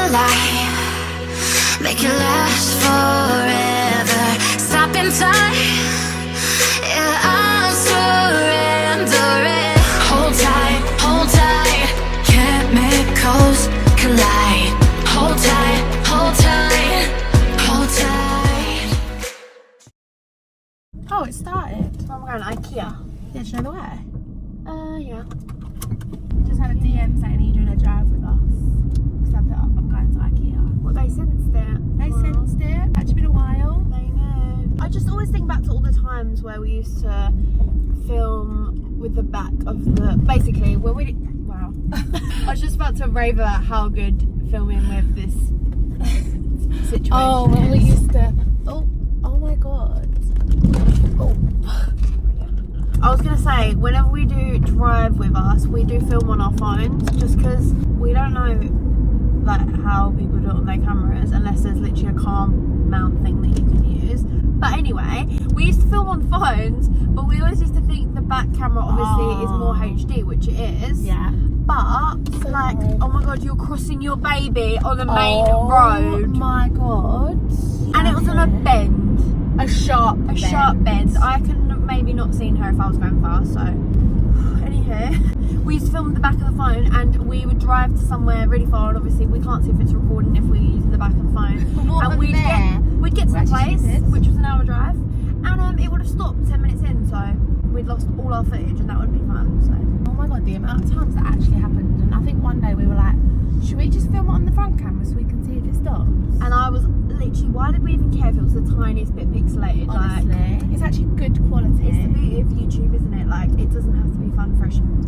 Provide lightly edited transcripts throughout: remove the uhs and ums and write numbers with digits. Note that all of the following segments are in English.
alive, make it last forever. Stop in time, yeah, I'll surrender it. Hold tight, chemicals collide. Hold tight, hold tight, hold tight. Oh, it started. I'm going to IKEA. Yeah, do you know the way? Yeah. Just had a DM saying you're doing a drive with us. Because I'm going to IKEA. Well, they sensed it. They sensed it. Actually been a while. They know. I just always think back to all the times where we used to film with the back of the... Basically, when we... Wow. I was just about to rave about how good filming with this situation Oh, when we is. used to... Oh my God. Oh. I was going to say, whenever we do drive with us, we do film on our phones just because we don't know like how people do it on their cameras unless there's literally a calm mount thing that you can use. But anyway, we used to film on phones, but we always used to think the back camera obviously is more HD, which it is. Yeah. But So like, hard. oh my God, you're crossing your baby on the main road. Oh my God. And it was on a bend. A sharp bend. I can maybe not seen her if I was going fast, so anywho, we used to film the back of the phone and we would drive to somewhere really far, and obviously we can't see if it's recording if we're using the back of the phone. And we'd get to the place, which was an hour drive, and it would have stopped 10 minutes in, so we'd lost all our footage, and that would be fun. So Oh my God, the amount of times that actually happened. And I think one day we were like, should we just film it on the front camera so we can see if it stops? and I was literally, why did we even care if it was the tiniest bit pixelated? Honestly, Like, it's actually good quality. it's the beauty of YouTube, isn't it? Like, it doesn't have to be fun, fresh, and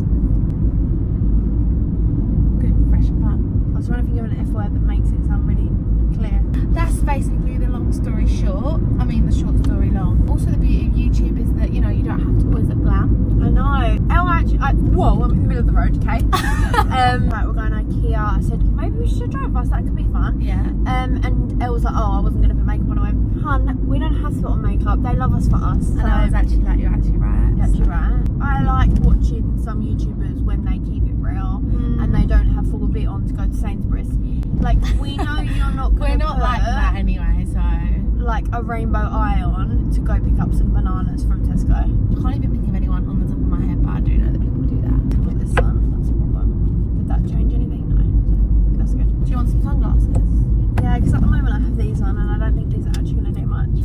Good, fresh and fun. I was trying to think of an F word that makes it sound really clear. That's basically the long story short. I mean, the short story long. Also, the beauty of YouTube is that, you know, you don't have to always look glam. I know. Elle actually, whoa, I'm in the middle of the road, okay? Right, we're going to IKEA. I said, maybe we should drive us, that could be fun. Yeah. And Elle was like, oh, I wasn't going to put makeup on. I went, hun, we don't have to put on makeup. They love us for us. And I was actually like, you're actually right. You're actually right. I like watching some YouTubers when they keep it real and they don't have full bit on to go to Sainsbury's. Like, we know you're not going to We're not like that anyway, so. like a rainbow eye on to go pick up some bananas from Tesco. I can't even think of anyone on the top of my head, but I do know that people do that. With the sun, that's a problem. Did that change anything? No. So that's good. Do you want some sunglasses? Yeah, because at the moment I have these on and I don't think these are actually going to do much.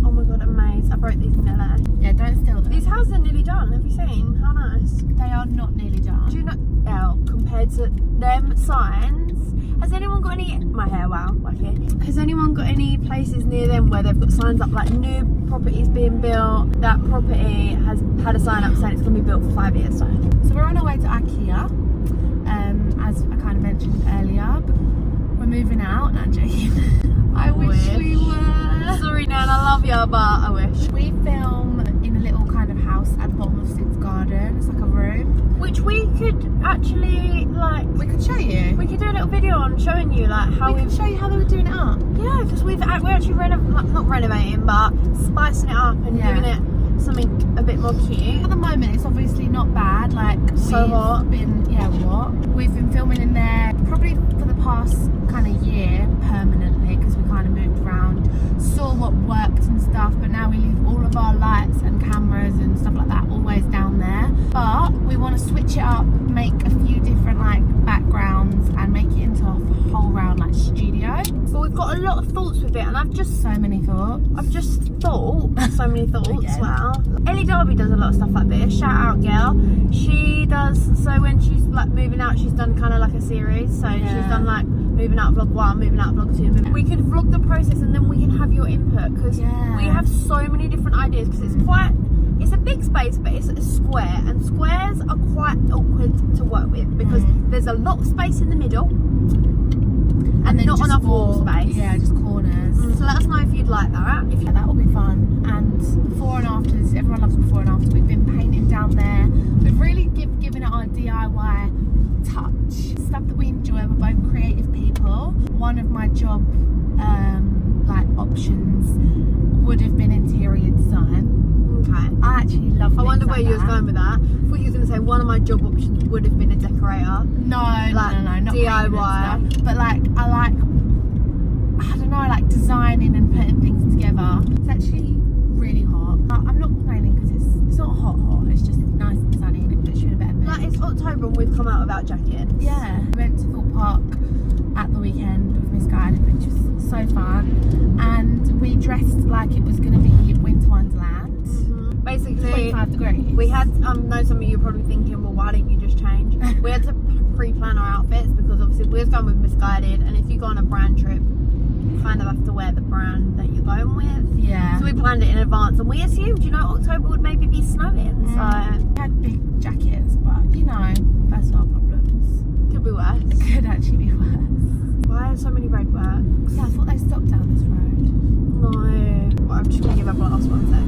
Oh my God, amazed. I broke these in LA. Yeah, don't steal them. These houses are nearly done. Have you seen? How nice. They are not nearly done. Do you know, Elle, compared to them signs, has anyone got any, my hair, wow, wacky. Has anyone got any places near them where they've got signs up like new properties being built? That property has had a sign up saying it's going to be built for 5 years. So we're on our way to IKEA, as I kind of mentioned earlier. We're moving out, not joking. I wish we were. Sorry, Nan, I love you, but I wish. We film in a little kind of house at the bottom of Syd's garden. It's like a room. Which we could actually, like, We could show you. we could do a little video on showing you, like, how We can show you how they were doing it up. yeah, because we're actually not renovating, but spicing it up and Yeah. giving it something a bit more cute. At the moment, it's obviously not bad. Like, So hot. We've been filming in there probably for the past kind of year permanently because we kind of moved around, saw what worked and stuff. But now we leave all of our lights and cameras and stuff like that always down there. But we want to switch it up, make a few different like backgrounds, and make it into a whole round like studio. But we've got a lot of thoughts with it, and I've just So many thoughts. thought so many thoughts. Again. Wow. Ellie Darby does a lot of stuff like this. Shout out, girl. She does, so when she's like moving out, she's done kind of like a series. So she's done like moving out vlog 1, moving out vlog 2. We could vlog the process and then we can have your input because we have so many different ideas because it's a big space, but it's a square, and squares are quite awkward to work with because there's a lot of space in the middle and not enough wall space. Yeah, just corners. So let us know if you'd like that. Yeah, that will be fun. And before and afters, everyone loves before and after. We've been painting down there. We've really given it our DIY touch. Stuff that we enjoy. We're both creative people. One of my job like options would have been interior design. Okay. I actually love. I wonder things where like you was that. going with that. I thought you was going to say one of my job options would have been a decorator. No, not DIY. painting and stuff. But like, I don't know, like designing and putting things together. It's actually really hot. I'm not complaining because it's not hot. It's just nice and sunny and it puts you in a better mood. Like, it's October and we've come out without jackets. Yeah, we went to Thorpe Park at the weekend with Miss Guided, which was so fun. And we dressed like it was going to be Winter Wonderland. Mm-hmm. Basically, 25 degrees. we had, know some of you are probably thinking, well, why didn't you just change? We had to pre-plan our outfits because obviously we was going with Misguided, and if you go on a brand trip, you kind of have to wear the brand that you're going with. Yeah. So we planned it in advance, and we assumed, October would maybe be snowing. So We had big jackets, but that's our problems. could be worse. It could actually be worse. Why are so many roadworks? Yeah, I thought they stopped down this road. No. Well, I'm just gonna give up last one sec.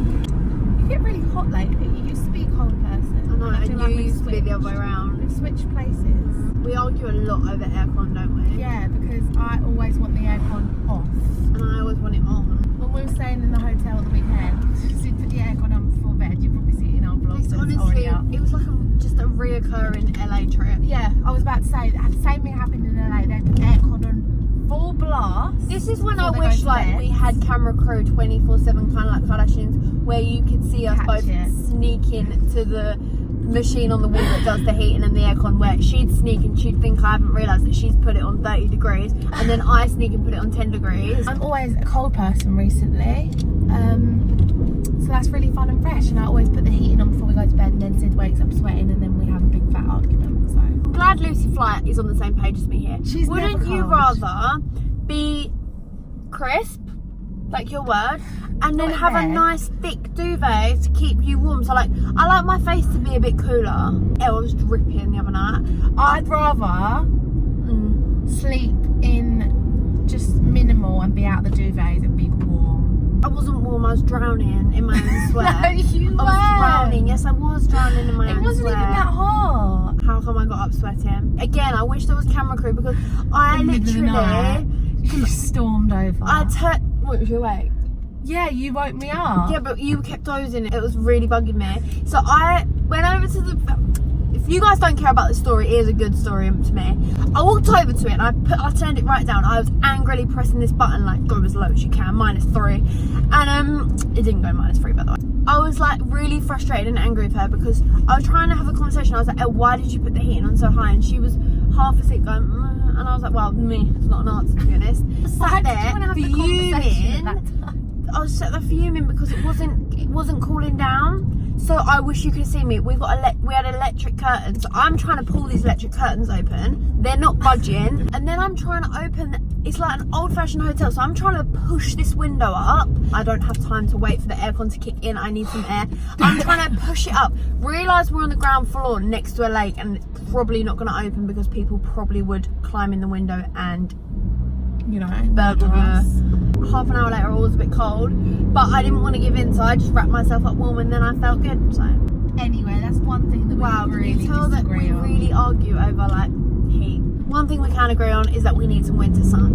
You get really hot lately. You used to be a cold person. I know, I feel and like you we've used to be the other way switched. around. We've switched places. We argue a lot over aircon, don't we? Yeah, because I always want the aircon off. And I always want it on. When we were staying in the hotel at the weekend, so you'd put the aircon on before bed, you'd probably see it in our vlogs. It's so it's honestly, already up. it was like just a reoccurring LA trip. Yeah, I was about to say, the same thing happened in LA. They had the aircon on full blast. This is when I before they wish go to bed. we had camera crew 24/7, kind of like Kardashians, where you could see us Catch both it. sneaking to the machine on the wall that does the heating and the aircon, where she'd sneak and she'd think I haven't realised that she's put it on 30 degrees, and then I sneak and put it on 10 degrees. I'm always a cold person recently, so that's really fun and fresh. And I always put the heating on before we go to bed, and then Syd wakes up sweating, and then we have a big fat argument. So I'm glad Lucy Flight is on the same page as me here. She's Wouldn't never you cold. rather be crisp, like your word, and then Not have a red. nice thick duvet to keep you warm? So like, I like my face to be a bit cooler. I was dripping the other night. I'd rather sleep in just minimal and be out the duvets and be warm. I wasn't warm, I was drowning in my own sweat. No, you I was weren't. drowning, yes I was drowning in my It own wasn't sweat. even that hot. How come I got up sweating? Again, I wish there was camera crew because I In the middle of the night, literally, you stormed over. what was your weight? Yeah, you woke me up. Yeah, but you kept dozing. It was really bugging me. So I went over to the. If you guys don't care about the story, it is a good story to me. I walked over to it and I turned it right down. I was angrily pressing this button like, go as low as you can, -3. And it didn't go -3 by the way. I was like really frustrated and angry with her because I was trying to have a conversation. I was like, why did you put the heating on so high? And she was half asleep going, and I was like, well, it's not an answer to be honest. I sat there fuming. I was sat there fuming because it wasn't cooling down. So I wish you could see me. We had electric curtains. So I'm trying to pull these electric curtains open. They're not budging. And then I'm trying to open. It's like an old-fashioned hotel. So I'm trying to push this window up. I don't have time to wait for the aircon to kick in. I need some air. I'm trying to push it up. Realise we're on the ground floor next to a lake, and it's probably not going to open because people probably would climb in the window and burgle us. Half an hour later, I was a bit cold, but I didn't want to give in, so I just wrapped myself up warm, and then I felt good. So Anyway, that's one thing that we really can you tell that disagree we on. really argue over like heat? One thing we can agree on is that we need some winter sun.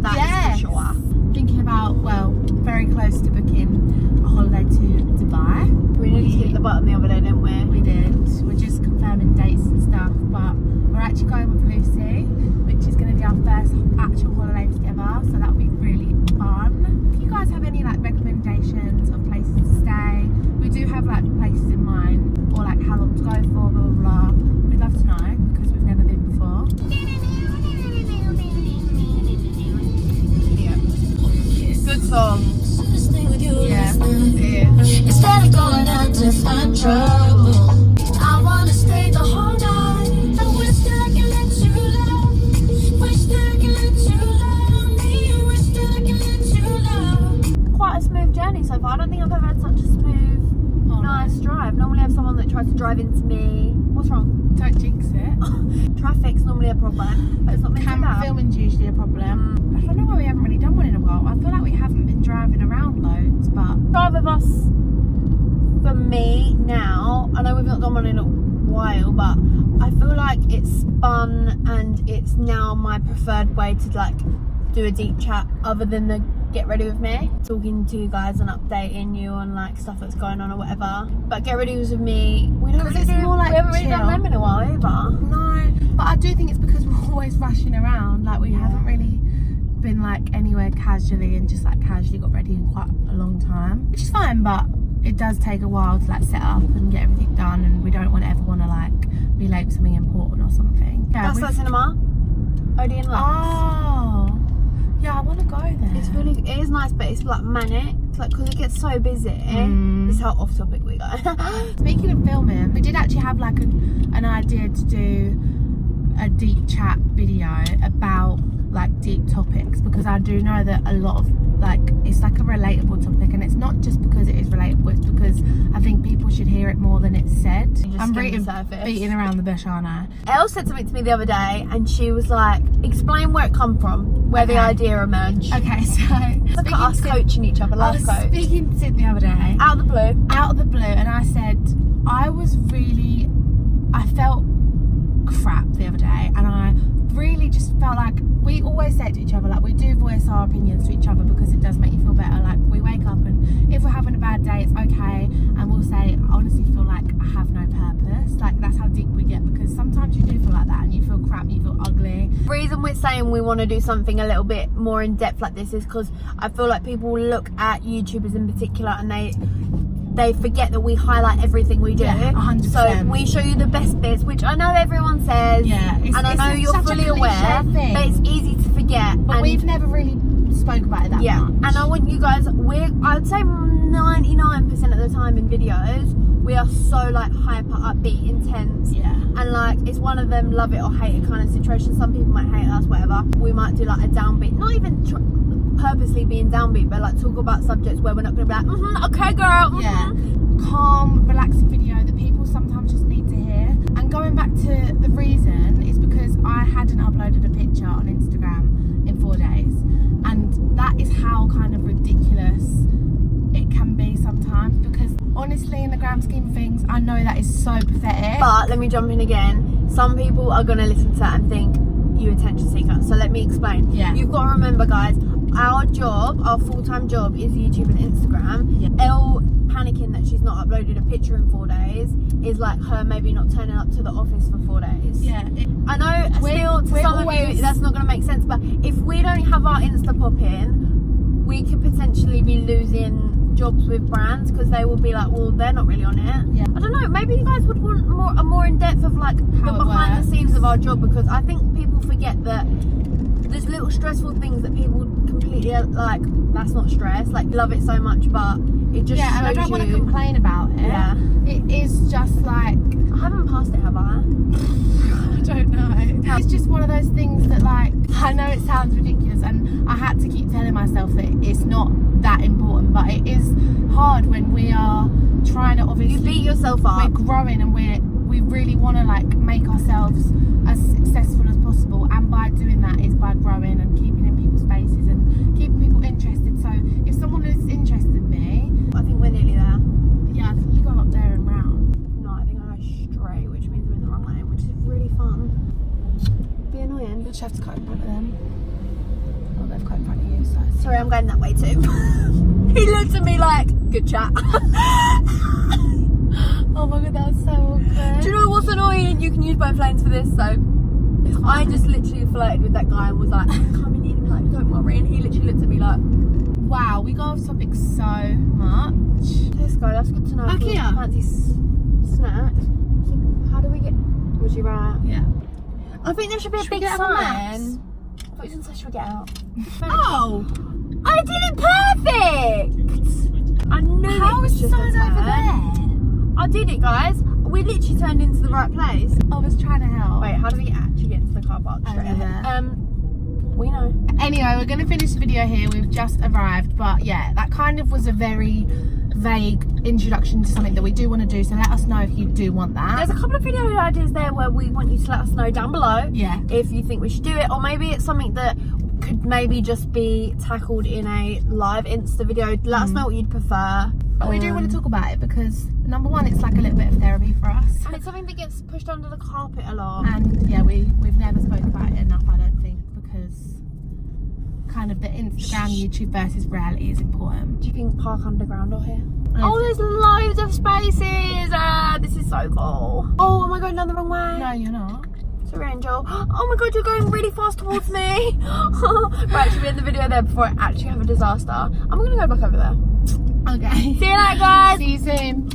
That is for sure. Thinking about, very close to booking a holiday to Dubai. We needed to hit the button the other day, didn't we? We did. We're just confirming dates and stuff, but we're actually going with Lucy, which is going to be our first actual holiday together, so that'll be really fun. If you guys have any recommendations of places to stay, we do have places in mind, or how long to go for, blah blah blah. We'd love to know because we've never been before. Good songs. Yeah. Instead of going out to find trouble, I wanna stay the whole night. I wish that I could let you love. Wish that I could let you love me. Wish that I could let you love. Quite a smooth journey so far. I don't think I've ever had such a smooth, nice drive. Normally I have someone that tries to drive into me. What's wrong? Don't jinx it. Traffic's normally a problem, but it's not meant to be that. Filming's usually a problem. I don't know why we haven't really done one in a while. I feel like we haven't been driving around loads, but Drive with us, for me now, I know we've not done one in a while, but I feel like it's fun and it's now my preferred way to do a deep chat other than the get ready with me, talking to you guys and updating you on like stuff that's going on or whatever. But get ready with me, we don't really do, more like we haven't really chill. done them in a while either. No, but I do think it's because we're always rushing around. Like we haven't really been like anywhere casually and just like casually got ready in quite a long time, which is fine, but it does take a while to like set up and get everything done, and we don't ever want to like be late for something important or something. Yeah, That's that cinema, Odeon Lux. Oh, yeah, I want to go there. It's really, it is nice, but it's like manic, like because it gets so busy. This is how off topic we go. Speaking of filming, we did actually have like an idea to do a deep chat video about like deep topics, because I do know that a lot of like it's like a relatable topic, and it's not just because it is relatable, it's because I think people should hear it more than it's said. I'm beating around the bush, aren't I? Elle said something to me the other day, and she was like, explain where it come from, where the idea emerged. Okay, so Look at us coaching each other, I life was coach. speaking to Syd the other day Out of the blue, and I said I felt crap the other day, and I really just felt like, we always say it to each other, like we do voice our opinions to each other because it does make you feel better. Like we wake up and if we're having a bad day, it's okay, and we'll say, I honestly feel like I have no purpose. Like that's how deep we get, because sometimes you do feel like that and you feel crap, you feel ugly. The reason we're saying we want to do something a little bit more in depth like this is because I feel like people look at YouTubers in particular and they forget that we highlight everything we do. Yeah, 100%. So we show you the best bits, which I know everyone says, and I know you're fully aware, but it's easy to forget. But we've never really spoke about it that much. And I want you guys, I'd say 99% of the time in videos, we are so like hyper, upbeat, intense, and like it's one of them love it or hate it kind of situation. Some people might hate us, whatever. We might do like a downbeat, not even purposely being downbeat, but like talk about subjects where we're not going to be like, okay girl, calm, relaxing video that people sometimes just need to hear. And going back to the reason is because I hadn't uploaded a picture on Instagram in 4 days, and that is how kind of ridiculous it can be sometimes, because honestly in the grand scheme of things I know that is so pathetic. But let me jump in again, some people are going to listen to that and think you attention seeker, so let me explain. You've got to remember guys, our full-time job is YouTube and Instagram. Elle panicking that she's not uploaded a picture in 4 days is like her maybe not turning up to the office for 4 days. I know still to some of you that's not going to make sense, but if we don't have our Insta pop in, we could potentially be losing jobs with brands because they will be like, well, they're not really on it. I don't know, maybe you guys would want a more in depth of like the behind the scenes of our job, because I think people forget that there's little stressful things that people completely like, that's not stress, like love it so much, but it just shows and I don't you, want to complain about it. It is just like, I haven't passed it, have I? I don't know. It's just one of those things that like, I know it sounds ridiculous, and I had to keep telling myself that it's not that important, but it is hard when we are trying to obviously, you beat yourself up, we're growing and we really want to like make ourselves as successful as possible, and by doing that is by growing and keeping in people's faces and keeping people interested. So if someone is interested in me, I think we're nearly there. I think you go up there and round. No, I think I go straight, which means I'm in the wrong lane, which is really fun. Be annoying. You just have to cut in front of them. Oh, they've cut in front of you, so sorry, I'm going that way too. He looked at me like, good chat. oh my god, that was so awkward. Do you know what's annoying? You can use both lanes for this, so I just literally flirted with that guy and was like, coming in, like, don't worry, and he literally looked at me like, wow, we got off topic so much. Let's go, that's good to know. Back here. Fancy snacks. So how do we get, was you right? Yeah. I think there should be a big sign. I thought you said should we get out? Oh! I did it perfect! I knew How it was is the just sign a over turn. there? I did it, guys. We literally turned into the right place. I was trying to help. Wait, how do we actually get into the car park straight Over ahead? there. We know. Anyway, we're going to finish the video here. We've just arrived, but yeah, that kind of was a very vague introduction to something that we do want to do, so let us know if you do want that. There's a couple of video ideas there where we want you to let us know down below if you think we should do it, or maybe it's something that could maybe just be tackled in a live Insta video. Let us know what you'd prefer. But we do want to talk about it because, number one, it's like a little bit of therapy for us. And it's something that gets pushed under the carpet a lot. And yeah, we've never spoke about it enough, I don't think, because kind of the Instagram, YouTube versus reality is important. Do you think Park Underground or here? Oh, there's loads of spaces. This is so cool. Oh, am I going down the wrong way? No, you're not. Sorry, Angel. Oh my god, you're going really fast towards me. Right, should we end the video there before I actually have a disaster? I'm gonna go back over there. Okay. See you later, guys. See you soon.